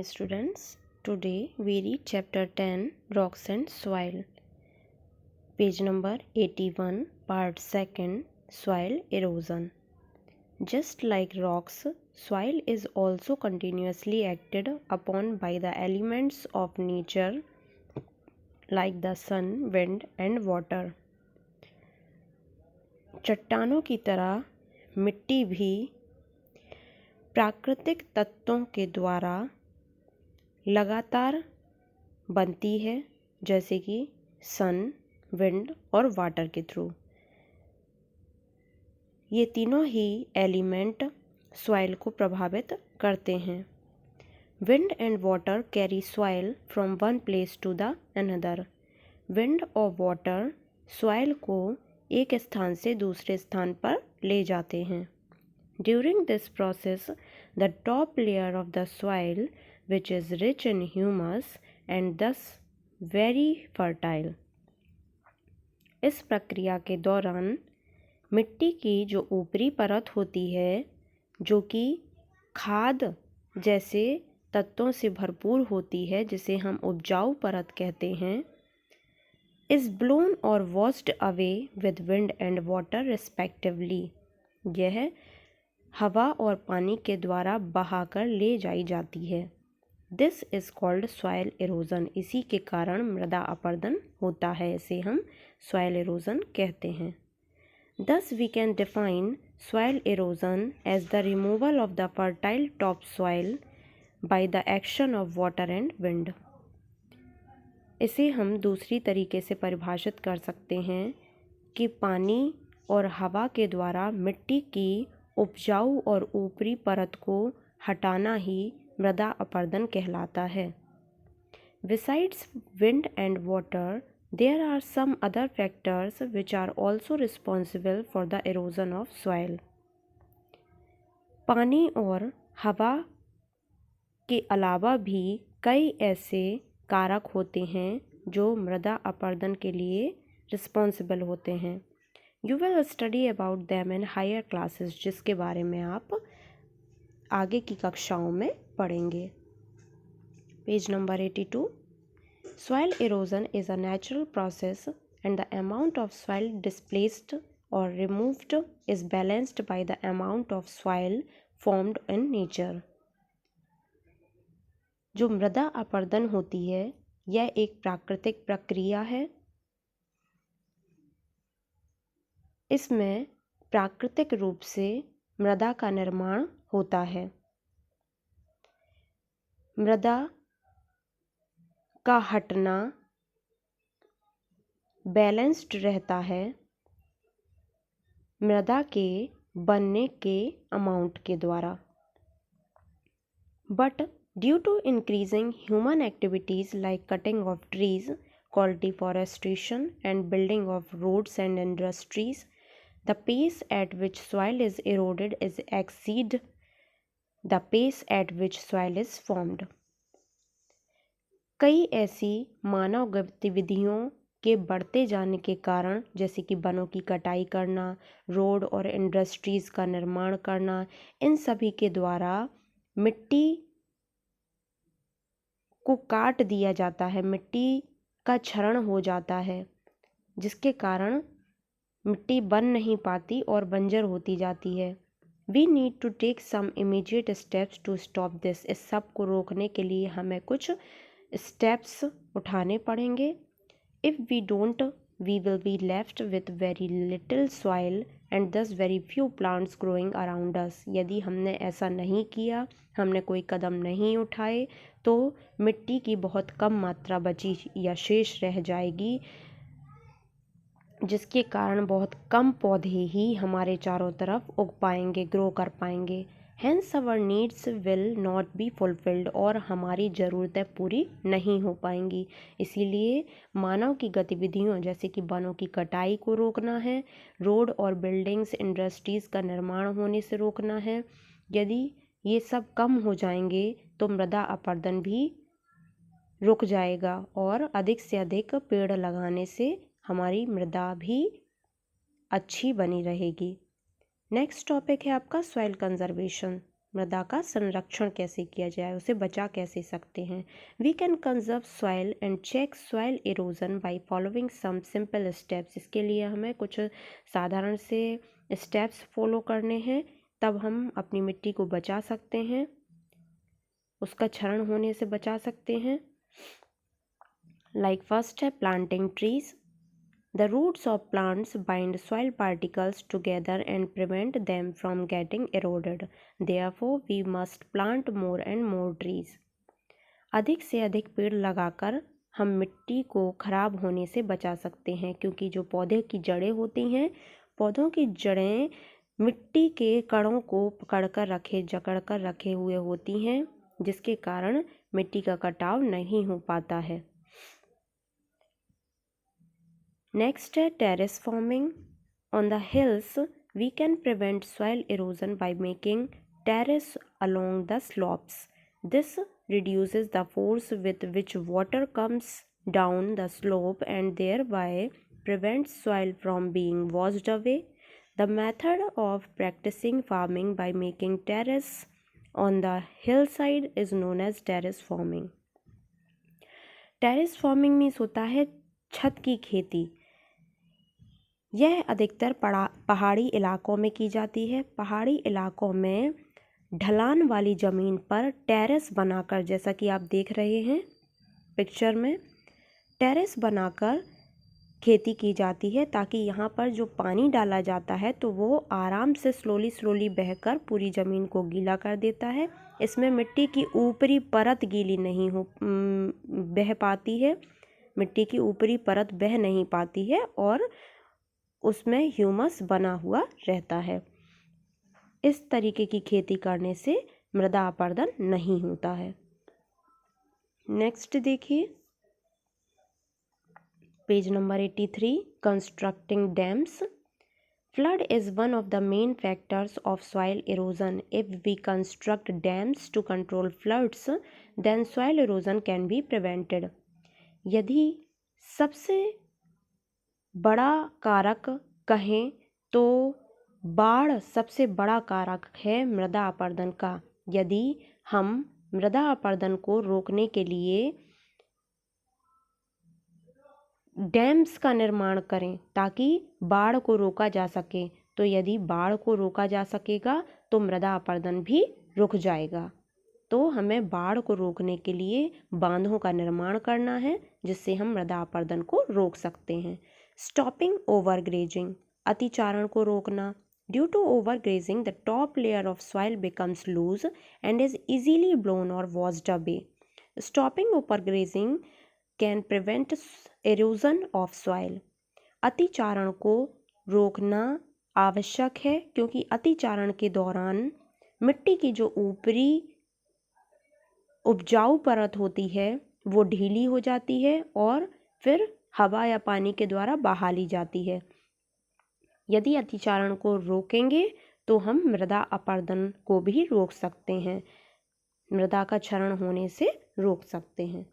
Students, today we read chapter 10 Rocks and Soil, page number 81, part 2nd Soil Erosion. Just like rocks, soil is also continuously acted upon by the elements of nature like the sun, wind and water. चट्टानों की तरह मिट्टी भी प्राकृतिक तत्वों के द्वारा लगातार बनती है, जैसे कि सन, विंड और वाटर के थ्रू। ये तीनों ही एलिमेंट सॉइल को प्रभावित करते हैं। Wind and water carry soil from one place to the another. Wind और वाटर सॉइल को एक स्थान से दूसरे स्थान पर ले जाते हैं। During this process the top layer of the soil which is rich in humus and thus very fertile. इस प्रक्रिया के दौरान मिट्टी की जो ऊपरी परत होती है, जो कि खाद जैसे तत्वों से भरपूर होती है, जिसे हम उपजाऊ परत कहते हैं, is blown or washed away with wind and water respectively. यह हवा और पानी के द्वारा बहाकर ले जाई जाती है। This is called soil erosion. इसी के कारण मृदा अपरदन होता है, इसे हम सॉइल इरोजन कहते हैं। Thus we can define soil erosion as the removal of the fertile topsoil by the action of water and wind. इसे हम दूसरी तरीके से परिभाषित कर सकते हैं कि पानी और हवा के द्वारा मिट्टी की उपजाऊ और ऊपरी परत को हटाना ही मृदा अपरदन कहलाता है। Besides wind and water, there are some other factors which are also responsible for the erosion of soil. पानी और हवा के अलावा भी कई ऐसे कारक होते हैं जो मृदा अपरदन के लिए रिस्पॉन्सिबल होते हैं। You will study about them in higher classes, जिसके बारे में आप आगे की कक्षाओं में पढ़ेंगे। Page number 82। Soil erosion is a natural process and the amount of soil displaced or removed is balanced by the amount of soil formed in nature. जो मृदा अपरदन होती है, यह एक प्राकृतिक प्रक्रिया है। इसमें प्राकृतिक रूप से मृदा का निर्माण होता है। मृदा का हटना बैलेंस्ड रहता है मृदा के बनने के अमाउंट के द्वारा। But due to increasing human activities like cutting of trees called deforestation and building of roads and industries, the pace at which soil is eroded is exceed the pace at which soil is formed. कई ऐसी मानव गतिविधियों के बढ़ते जाने के कारण, जैसे कि वनों की कटाई करना, रोड और इंडस्ट्रीज़ का निर्माण करना, इन सभी के द्वारा मिट्टी को काट दिया जाता है, मिट्टी का क्षरण हो जाता है, जिसके कारण मिट्टी बन नहीं पाती और बंजर होती जाती है। We need to take some immediate steps to stop this. इस सब को रोकने के लिए हमें कुछ स्टेप्स उठाने पड़ेंगे। If we don't, we will be left with very little soil and thus very few plants growing around us. यदि हमने ऐसा नहीं किया, हमने कोई कदम नहीं उठाए, तो मिट्टी की बहुत कम मात्रा बची या शेष रह जाएगी, जिसके कारण बहुत कम पौधे ही हमारे चारों तरफ उग पाएंगे, ग्रो कर पाएंगे। Hence our needs will not be fulfilled, और हमारी ज़रूरतें पूरी नहीं हो पाएंगी। इसीलिए मानव की गतिविधियों जैसे कि वनों की कटाई को रोकना है, रोड और बिल्डिंग्स, इंडस्ट्रीज़ का निर्माण होने से रोकना है। यदि ये सब कम हो जाएंगे तो मृदा अपरदन भी रुक जाएगा और अधिक से अधिक पेड़ लगाने से हमारी मृदा भी अच्छी बनी रहेगी। नेक्स्ट टॉपिक है आपका सॉइल कंजर्वेशन। मृदा का संरक्षण कैसे किया जाए, उसे बचा कैसे सकते हैं। We can conserve soil and check soil erosion by following some simple steps. इसके लिए हमें कुछ साधारण से स्टेप्स फॉलो करने हैं, तब हम अपनी मिट्टी को बचा सकते हैं, उसका क्षरण होने से बचा सकते हैं। लाइक फर्स्ट है planting trees. The roots of plants bind soil particles together and prevent them from getting eroded. Therefore, we must plant more and more trees. अधिक से अधिक पेड़ लगाकर हम मिट्टी को खराब होने से बचा सकते हैं, क्योंकि जो पौधे की जड़ें होती हैं, पौधों की जड़ें मिट्टी के कणों को जकड़ कर रखे हुए होती हैं, जिसके कारण मिट्टी का कटाव नहीं हो पाता है। नेक्स्ट है terrace farming. On the hills we can prevent soil erosion by making terrace along the slopes. This reduces the force with which water comes down the slope and thereby prevents soil from being washed away. The method of practicing farming by making terrace on the hillside is known as terrace farming. Terrace farming means होता है छत की खेती। यह अधिकतर पहाड़ी इलाकों में की जाती है। पहाड़ी इलाकों में ढलान वाली ज़मीन पर टेरेस बनाकर, जैसा कि आप देख रहे हैं पिक्चर में, टेरेस बनाकर खेती की जाती है, ताकि यहाँ पर जो पानी डाला जाता है तो वो आराम से स्लोली बहकर पूरी ज़मीन को गीला कर देता है। इसमें मिट्टी की ऊपरी परत गीली नहीं बह पाती है, मिट्टी की ऊपरी परत बह नहीं पाती है और उसमें ह्यूमस बना हुआ रहता है। इस तरीके की खेती करने से मृदा अपरदन नहीं होता है। नेक्स्ट देखिए page number 83, constructing dams. Flood is one of the main factors of soil erosion. If we construct dams to control floods then soil erosion can be prevented. यदि सबसे बड़ा कारक कहें तो बाढ़ सबसे बड़ा कारक है मृदा अपरदन का। यदि हम मृदा अपरदन को रोकने के लिए डैम्स का निर्माण करें ताकि बाढ़ को रोका जा सके, तो यदि बाढ़ को रोका जा सकेगा तो मृदा अपरदन भी रुक जाएगा। तो हमें बाढ़ को रोकने के लिए बांधों का निर्माण करना है, जिससे हम मृदा अपरदन को रोक सकते हैं। स्टॉपिंग ओवरग्रेजिंग, अतिचारण को रोकना। Due to overgrazing, the top layer of soil becomes loose and is easily blown or washed away. Stopping overgrazing can prevent erosion of soil. अतिचारण को रोकना आवश्यक है, क्योंकि अतिचारण के दौरान मिट्टी की जो ऊपरी उपजाऊ परत होती है वो ढीली हो जाती है और फिर हवा या पानी के द्वारा बहा ली जाती है। यदि अतिचारण को रोकेंगे तो हम मृदा अपरदन को भी रोक सकते हैं, मृदा का क्षरण होने से रोक सकते हैं।